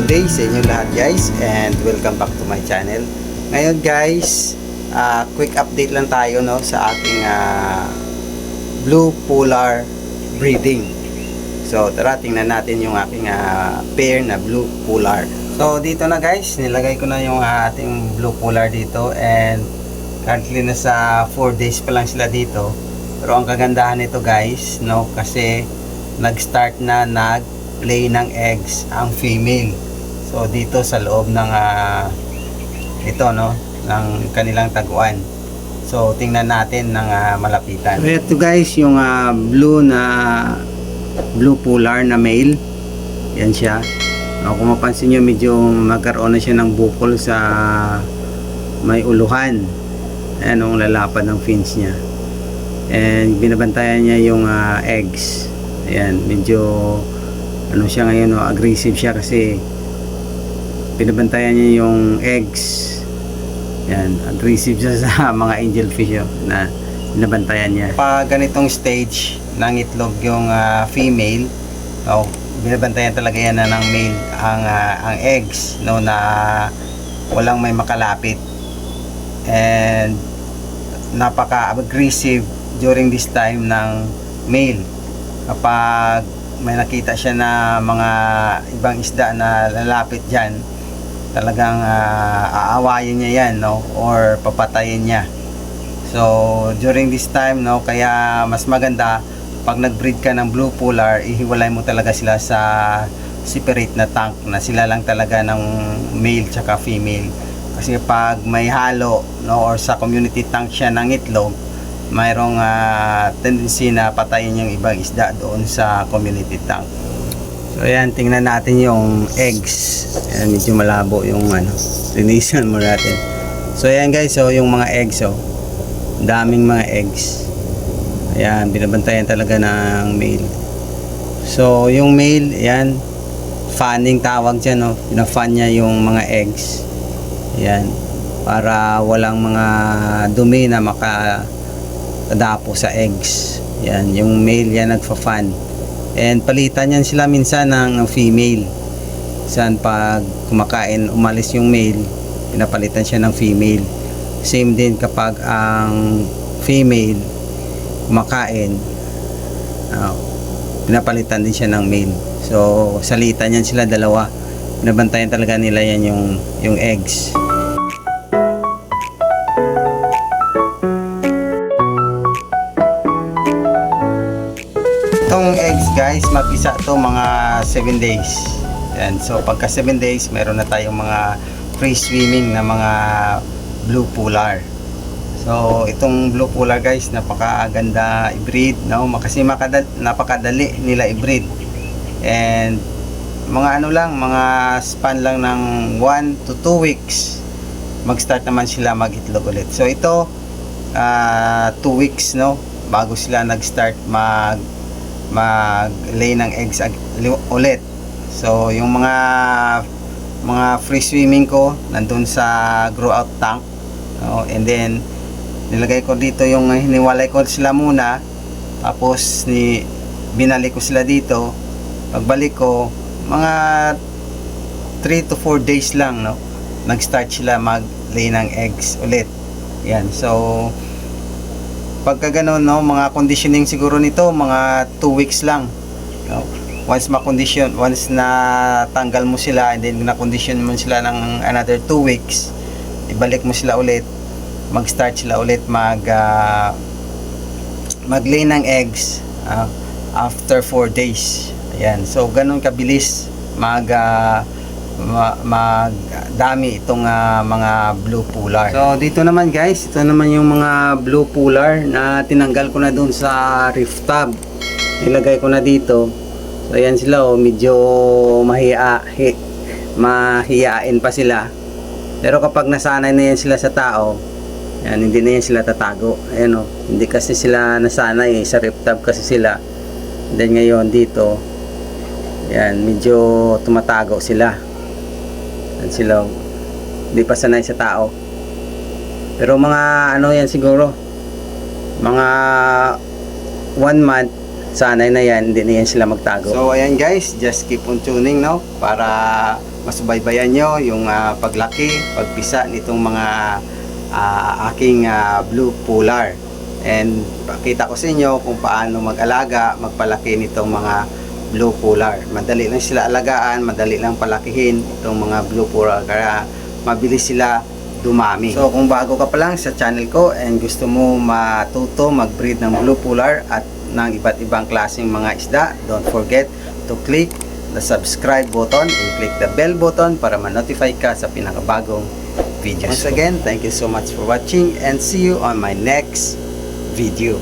day sa inyo lahat guys, and welcome back to my channel. Ngayon guys, quick update lang tayo no, sa ating blue polar breeding. So tara, tingnan natin yung aking pair na blue polar. So dito na guys, nilagay ko na yung ating blue polar dito, and currently nasa 4 days pa lang sila dito. Pero ang kagandahan nito guys no, kasi nag-start na nag-lay ng eggs ang female. So dito sa loob ng ito no, ng kanilang taguan. So tingnan natin ng malapitan. So ito guys yung blue polar na male. Yan siya. Kung mapansin nyo, medyo magkaroon na siya ng bukol sa may uluhan. Ayan ang lalapad ng fins niya. And binabantayan niya yung eggs. Ayan, medyo ano siya ngayon, no, aggressive siya kasi binabantayan niya yung eggs. Ayan, aggressive siya sa mga angelfish na binabantayan niya. Pag ganitong stage ng itlog yung female, no, binabantayan talaga yan na ng male ang eggs, no, na walang may makalapit. And napaka-aggressive during this time ng male. Kapag may nakita siya na mga ibang isda na lalapit dyan, talagang aawayin niya yan, no, or papatayin niya. So during this time, no, kaya mas maganda pag nag-breed ka ng blue polar, ihiwalay mo talaga sila sa separate na tank, na sila lang talaga ng male tsaka female. Kasi pag may halo, no, or sa community tank siya ng itlog, mayroong tendency na patayin yung ibang isda doon sa community tank. So ayan, tingnan natin yung eggs. Ayan, medyo malabo yung linisan mo natin. So ayan guys, so yung mga eggs, daming mga eggs. Ayan, binabantayan talaga ng male. So yung male, ayan, fanning tawag dyan, no? Pinafan niya yung mga eggs. Ayan, para walang mga dumi na makadapo sa eggs. Ayan, yung male yan nagfa-fan. And palitan yan sila minsan ng female. Saan pag kumakain, umalis yung male, pinapalitan siya ng female. Same din kapag ang female kumakain, pinapalitan din siya ng male. So salitan yan sila dalawa. Pinabantayan talaga nila yan yung eggs. Itong eggs guys, mag-isa to mga 7 days. Yan. So pagka 7 days, meron na tayong mga free swimming na mga blue polar. So itong blue polar guys, napakaganda i-breed, no? Kasi napakadali nila i-breed. And mga mga span lang ng 1 to 2 weeks, mag-start naman sila mag-itlog ulit. So ito 2 weeks, no, bago sila nag-start mag-lay ng eggs ulit. So yung mga free swimming ko nandun sa grow out tank, no? And then nilagay ko dito yung hiniwalay ko sila muna, tapos binalik ko sila dito. Pagbalik ko, mga 3 to 4 days lang, no, nag-start sila mag-lay ng eggs ulit. Yan. So pagka ganun, no, mga conditioning siguro nito mga 2 weeks lang, no? Once na tanggal mo sila, and then na-condition mo sila ng another 2 weeks, ibalik mo sila ulit, mag-start sila ulit mag-lay ng eggs after 4 days. Ayan. So ganun kabilis magdami itong mga blue polar. So dito naman guys, ito naman yung mga blue polar na tinanggal ko na dun sa reef tub. Nilagay ko na dito. So ayan sila, medyo mahiyain pa sila. Pero kapag nasanay na yan sila sa tao, yan, hindi na yan sila tatago. Ayan, hindi kasi sila nasanay sa reef tub kasi sila. Then ngayon dito, yan, medyo tumatago sila. Yan sila, hindi pa sanay sa tao. Pero mga yan siguro, mga 1 month sanay na yan, hindi na yan sila magtago. So ayan guys, just keep on tuning, no, para masubaybayan nyo yung paglaki, pagpisa nitong mga aking blue polar. And pakita ko sa inyo kung paano mag-alaga, magpalaki nitong mga blue polar. Madali lang sila alagaan, madali lang palakihin itong mga blue polar, kaya mabilis sila dumami. So kung bago ka pa lang sa channel ko and gusto mo matuto mag-breed ng blue polar at ng iba't ibang klaseng mga isda, don't forget to click the subscribe button and click the bell button para ma-notify ka sa pinakabagong videos. Once again, thank you so much for watching and see you on my next video.